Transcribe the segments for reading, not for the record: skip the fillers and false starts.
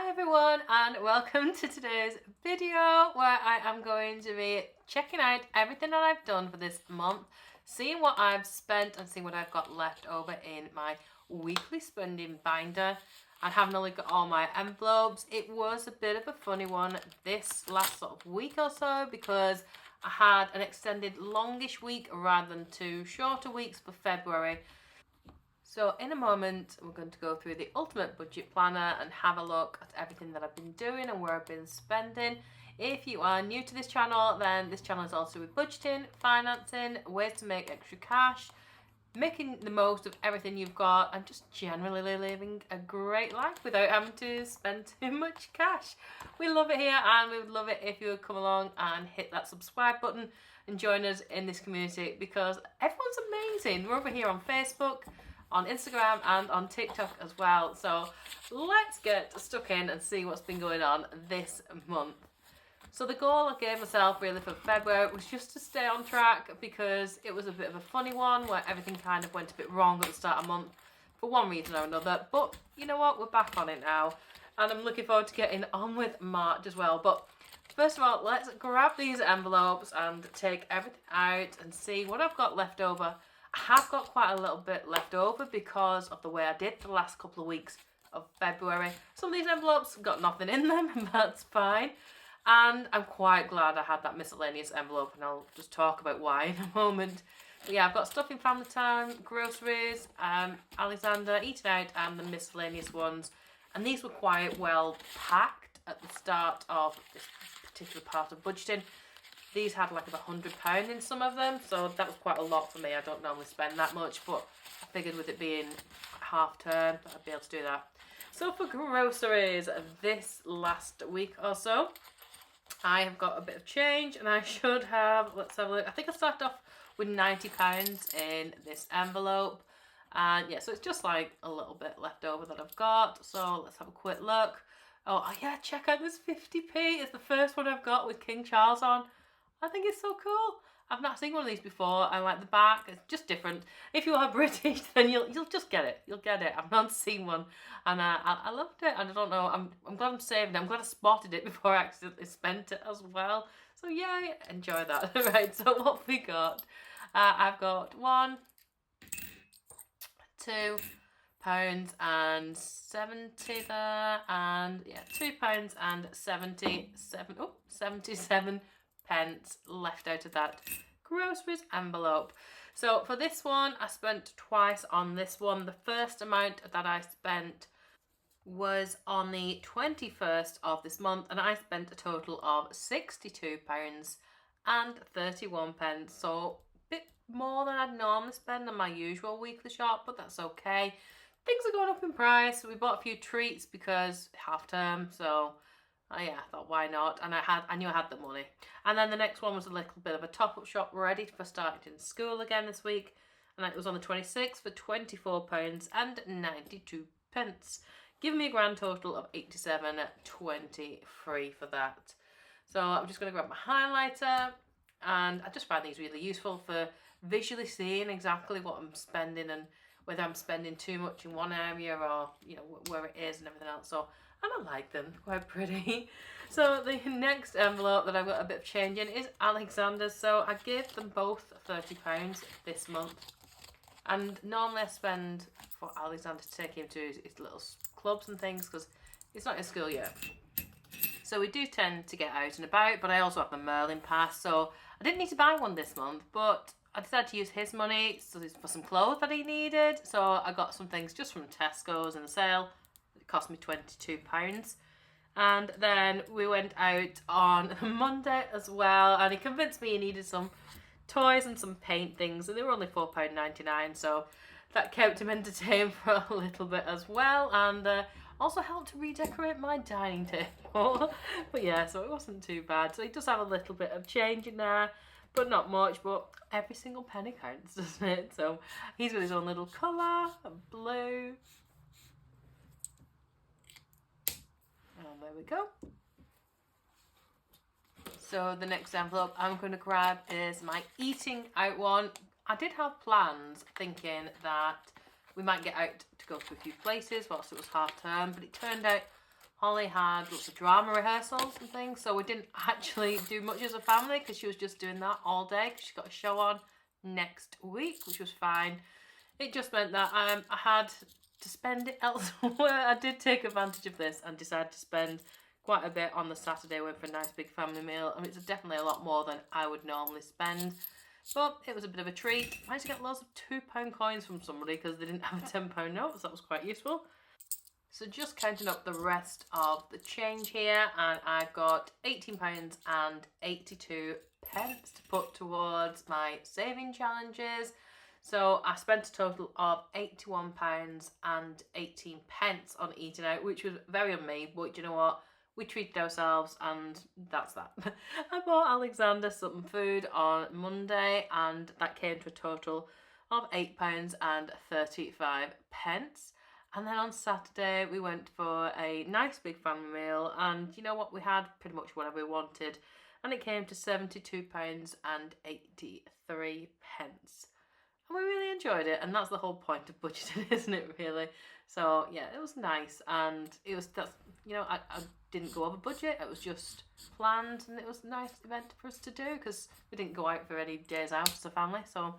Hi everyone and welcome to today's video where I am going to be checking out everything that I've done for this month, seeing what I've spent and seeing what I've got left over in my weekly spending binder and having a look at all my envelopes. It was a bit of a funny one this last sort of week or so because I had an extended longish week rather than two shorter weeks for February. So in a moment, we're going to go through the ultimate budget planner and have a look at everything that I've been doing and where I've been spending. If you are new to this channel, then this channel is also with budgeting, financing, ways to make extra cash, making the most of everything you've got, and just generally living a great life without having to spend too much cash. We love it here, and we would love it if you would come along and hit that subscribe button and join us in this community because everyone's amazing. We're over here on Facebook, on Instagram and on TikTok as well. So let's get stuck in and see what's been going on this month. So the goal I gave myself really for February was just to stay on track because it was a bit of a funny one where everything kind of went a bit wrong at the start of the month for one reason or another. But you know what, we're back on it now and I'm looking forward to getting on with March as well. But first of all, let's grab these envelopes and take everything out and see what I've got left over. I have got quite a little bit left over because of the way I did the last couple of weeks of February. Some of these envelopes have got nothing in them and that's fine. And I'm quite glad I had that miscellaneous envelope and I'll just talk about why in a moment. But yeah, I've got stuff in Family Time, groceries, Alexander, Eating Out and the miscellaneous ones. And these were quite well packed at the start of this particular part of budgeting. These had like about £100 in some of them, so that was quite a lot for me. I don't normally spend that much, but I figured with it being half term, I'd be able to do that. So for groceries, this last week or so, I have got a bit of change, and I should have, let's have a look. I think I started off with £90 in this envelope. And yeah, so it's just like a little bit left over that I've got. So let's have a quick look. Oh yeah, check out this 50p. It's the first one I've got with King Charles on. I think it's so cool. I've not seen one of these before. I like the back. It's just different. If you are British, then you'll just get it. You'll get it. I've not seen one, and I loved it. And I don't know. I'm glad I'm saving it. I'm glad I spotted it before I accidentally spent it as well. So yeah, enjoy that. Right. So what we got? I've got £2 and 70 there, and yeah, £2 and 77. Oh, 77 pence left out of that groceries envelope. So for this one, I spent twice on this one. The first amount that I spent was on the 21st of this month, and I spent a total of £62 and 31 pence. So a bit more than I'd normally spend on my usual weekly shop, but that's okay. Things are going up in price. We bought a few treats because half term, so yeah, I thought why not, and I knew I had the money. And then the next one was a little bit of a top-up shop ready for starting school again this week, and it was on the 26th for £24 and 92 pence, giving me a grand total of 87.23 for that. So I'm just going to grab my highlighter, and I just find these really useful for visually seeing exactly what I'm spending and whether I'm spending too much in one area or where it is and everything else. So and I like them, quite pretty. So the next envelope that I've got a bit of change in is Alexander's. So I gave them both £30 this month. And normally I spend for Alexander to take him to his little clubs and things because it's not in school yet. So we do tend to get out and about, but I also have the Merlin pass. So I didn't need to buy one this month, but I decided to use his money for some clothes that he needed. So I got some things just from Tesco's in the sale. Cost me £22, and then we went out on Monday as well, and he convinced me he needed some toys and some paint things, and they were only £4.99, so that kept him entertained for a little bit as well, and also helped to redecorate my dining table. But yeah, so it wasn't too bad. So he does have a little bit of change in there, but not much, but every single penny counts, doesn't it? So he's got his own little colour, blue. And there we go. So the next envelope I'm going to grab is my eating out one. I did have plans thinking that we might get out to go to a few places whilst it was half term, but it turned out Holly had lots of drama rehearsals and things, so we didn't actually do much as a family because she was just doing that all day because she's got a show on next week, which was fine. It just meant that I had to spend it elsewhere. I did take advantage of this and decided to spend quite a bit on the Saturday. Went for a nice big family meal. I mean, it's definitely a lot more than I would normally spend, but it was a bit of a treat. I managed to get loads of £2 coins from somebody because they didn't have a £10 note, so that was quite useful. So just counting up the rest of the change here, and I've got £18 and 82 pence to put towards my saving challenges. So I spent a total of £81 and 18 pence on eating out, which was very on me, but you know what? We treated ourselves and that's that. I bought Alexander some food on Monday and that came to a total of £8 and 35 pence. And then on Saturday we went for a nice big family meal, and you know what, we had pretty much whatever we wanted, and it came to £72 and 83 pence. And we really enjoyed it, and that's the whole point of budgeting, isn't it, really? So yeah, it was nice, and it was, that's, you know, I didn't go over budget, it was just planned, and it was a nice event for us to do because we didn't go out for any days out as a family, so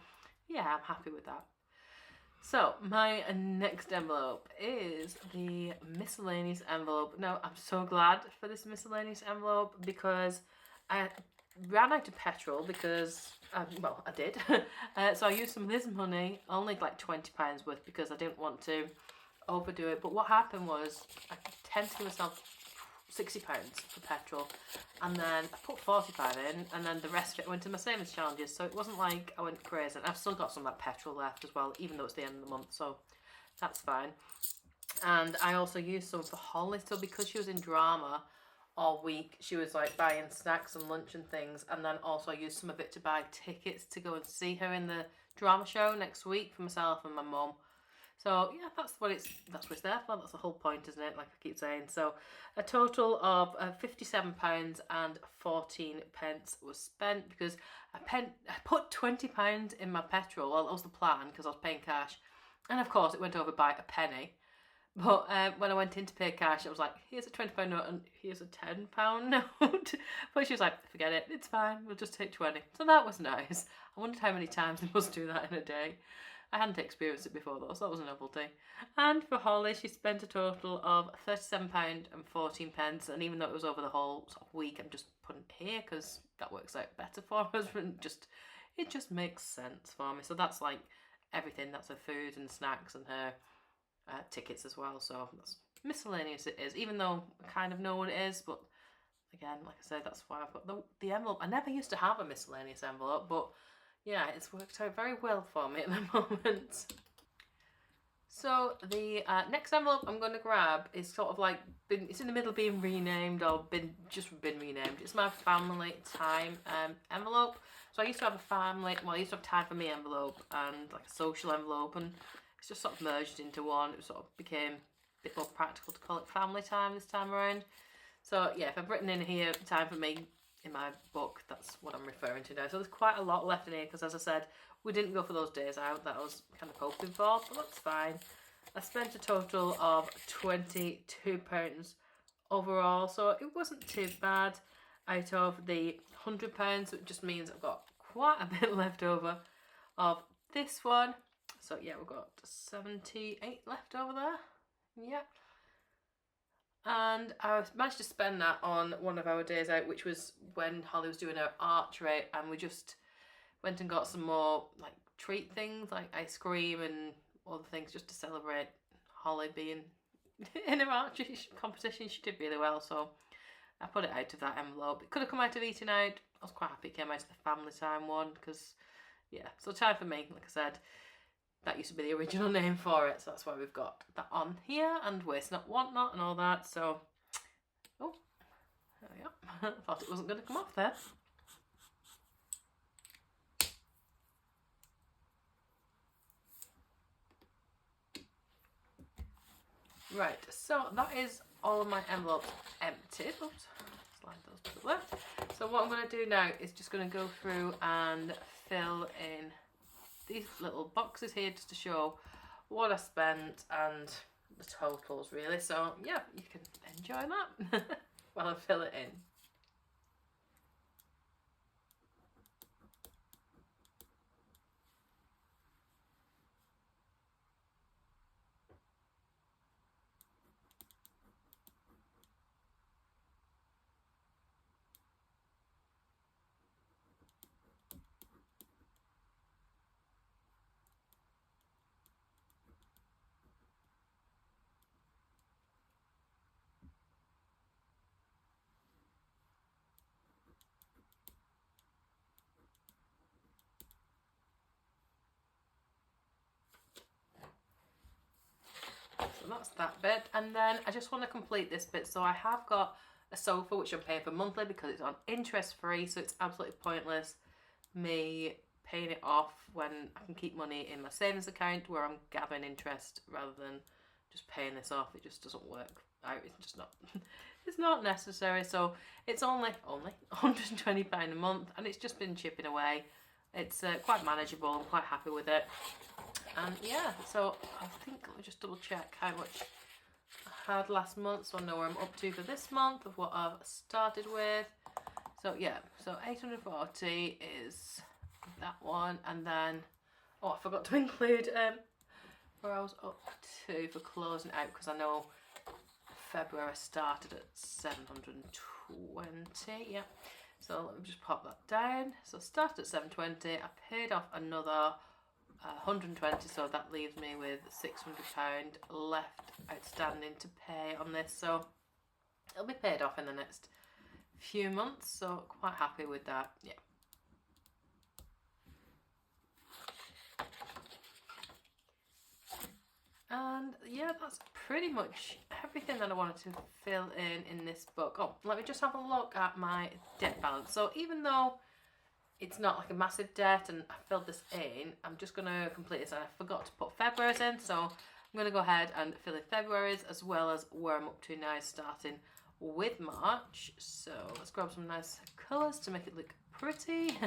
yeah, I'm happy with that. So my next envelope is the miscellaneous envelope. Now I'm so glad for this miscellaneous envelope because I ran out of petrol because, well, I did. So I used some of this money, only like £20 worth, because I didn't want to overdo it. But what happened was I tend to give myself £60 for petrol, and then I put 45 in, and then the rest of it went to my savings challenges, so it wasn't like I went crazy. And I've still got some of that petrol left as well, even though it's the end of the month, so that's fine. And I also used some for Holly, so because she was in drama all week, she was like buying snacks and lunch and things, and then also I used some of it to buy tickets to go and see her in the drama show next week for myself and my mum. So yeah, that's what it's there for. That's the whole point, isn't it? Like I keep saying. So a total of £57 and 14 pence was spent because I put £20 in my petrol. Well, that was the plan because I was paying cash, and of course it went over by a penny. But when I went in to pay cash, I was like, here's a £20 note and here's a £10 note. But she was like, forget it, it's fine, we'll just take 20. So that was nice. I wondered how many times they must do that in a day. I hadn't experienced it before though, so that was a novelty. And for Holly, she spent a total of £37 and 14 pence, and even though it was over the whole sort of week, I'm just putting it here because that works out better for us, and it just makes sense for me. So that's like everything, that's her food and snacks and her tickets as well, so that's miscellaneous it is, even though I kind of know what it is, but again, like I said, that's why I've got the envelope. I never used to have a miscellaneous envelope, but yeah, it's worked out very well for me at the moment. So the next envelope I'm going to grab is sort of like it's in the middle of being renamed or been renamed. It's my family time envelope. So I used to have I used to have time for me envelope and like a social envelope, and it's just sort of merged into one. It sort of became a bit more practical to call it family time this time around. So yeah, if I've written in here time for me in my book, that's what I'm referring to now. So there's quite a lot left in here because, as I said, we didn't go for those days out that I was kind of hoping for, but that's fine. I spent a total of £22 overall, so it wasn't too bad out of the £100, so it just means I've got quite a bit left over of this one. So yeah, we've got 78 left over there. Yeah. And I managed to spend that on one of our days out, which was when Holly was doing her archery, and we just went and got some more like treat things like ice cream and other things just to celebrate Holly being in her archery competition. She did really well, so I put it out of that envelope. It could have come out of eating out. I was quite happy it came out of the family time one because yeah, so time for me, like I said. That used to be the original name for it, so that's why we've got that on here, and waste not, want not, and all that. So, oh, there we go. I thought it wasn't going to come off there. Right, so that is all of my envelopes emptied. Oops, slide those to the left. So what I'm going to do now is just going to go through and fill in these little boxes here just to show what I spent and the totals really. So yeah, you can enjoy that while I fill it in. So that's that bit, and then I just want to complete this bit. So I have got a sofa which I'm paying for monthly because it's on interest free, so it's absolutely pointless me paying it off when I can keep money in my savings account where I'm gathering interest rather than just paying this off. It just doesn't work out. It's just not it's not necessary. So it's only £120 a month, and it's just been chipping away. It's quite manageable. I'm quite happy with it. And yeah, so I think, let me just double check how much I had last month, so I know where I'm up to for this month of what I've started with. So yeah, so 840 is that one, and then, oh, I forgot to include where I was up to for closing out, because I know February started at 720, yeah. So let me just pop that down. So I started at 720, I paid off another 120, so that leaves me with £600 left outstanding to pay on this. So it'll be paid off in the next few months, so quite happy with that, yeah. And yeah, that's pretty much everything that I wanted to fill in this book. Oh, let me just have a look at my debt balance. So even though it's not like a massive debt and I filled this in, I'm just going to complete this, and I forgot to put February's in, so I'm going to go ahead and fill in February's as well as where I'm up to now, starting with March. So let's grab some nice colours to make it look pretty.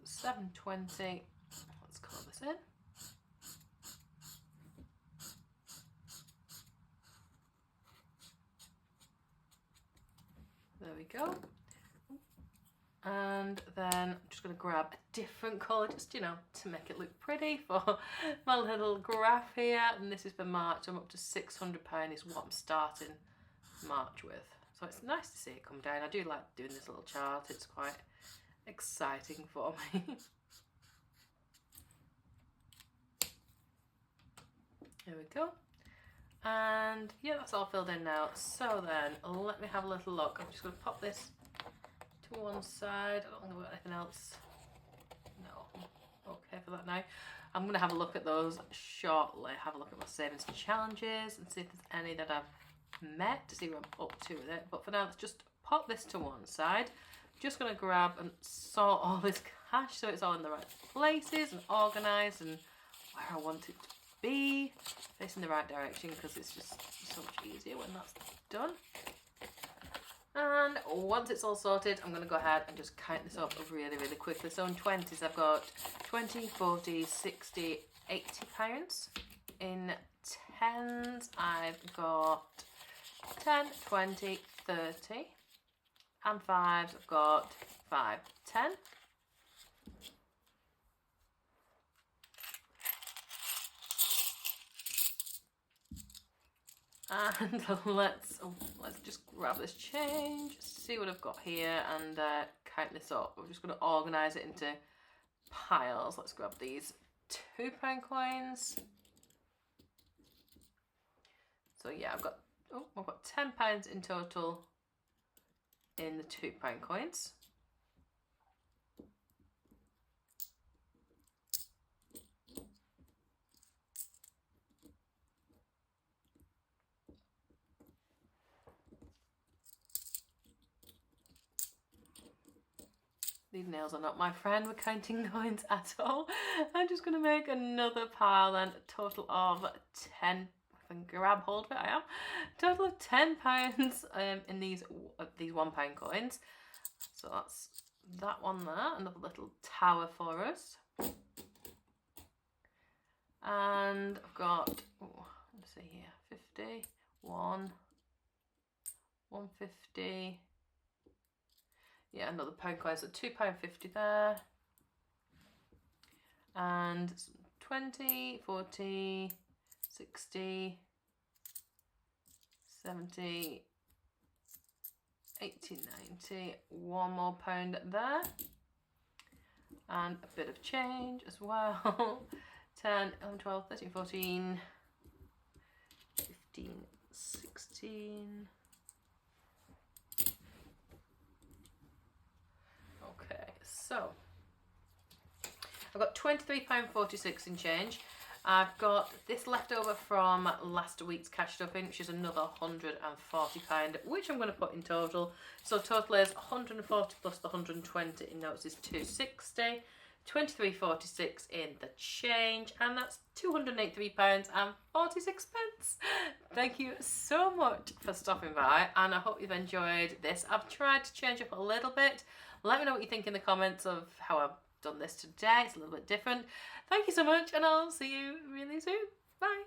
So 720, let's colour this in. There we go. And then I'm just going to grab a different colour, just, you know, to make it look pretty for my little graph here. And this is for March. I'm up to £600 is what I'm starting March with. So it's nice to see it come down. I do like doing this little chart. It's quite exciting for me. There we go. And yeah, that's all filled in now. So then let me have a little look. I'm just going to pop this to one side. I don't think I've got anything else. No, I'm okay for that now. I'm going to have a look at those shortly. Have a look at my savings challenges and see if there's any that I've met, to see where I'm up to with it. But for now, let's just pop this to one side. Just going to grab and sort all this cash so it's all in the right places and organised and where I want it to be, facing the right direction, because it's just so much easier when that's done. And once it's all sorted, I'm going to go ahead and just count this up really, really quickly. So in 20s, I've got 20, 40, 60, 80 pounds. In 10s, I've got 10, 20, 30. And 5s, I've got 5, 10. And let's just grab this change, see what I've got here, and count this up. We're just going to organise it into piles. Let's grab these £2 coins. So yeah, I've got £10 in total in the £2 coins. These nails are not my friend with counting coins at all. I'm just going to make another pile and a total of 10. If I can grab hold of it, I am. Total of £10 in these £1 coins. So that's that one there, another little tower for us. And I've got, let's see here, 50, 150. Yeah, another pound coin, so £2.50 there. And 20, 40, 60, 70, 80, 90, one more pound there. And a bit of change as well. 10, 11, 12, 13, 14, 15, 16. Okay, so I've got £23.46 in change. I've got this left over from last week's cash stuffing, which is another £140, which I'm going to put in total. So total is 140 plus the 120 in notes is 260, 23.46 in the change, and that's £283.46. Thank you so much for stopping by, and I hope you've enjoyed this. I've tried to change up a little bit. Let me know what you think in the comments of how I've done this today. It's a little bit different. Thank you so much, and I'll see you really soon. Bye.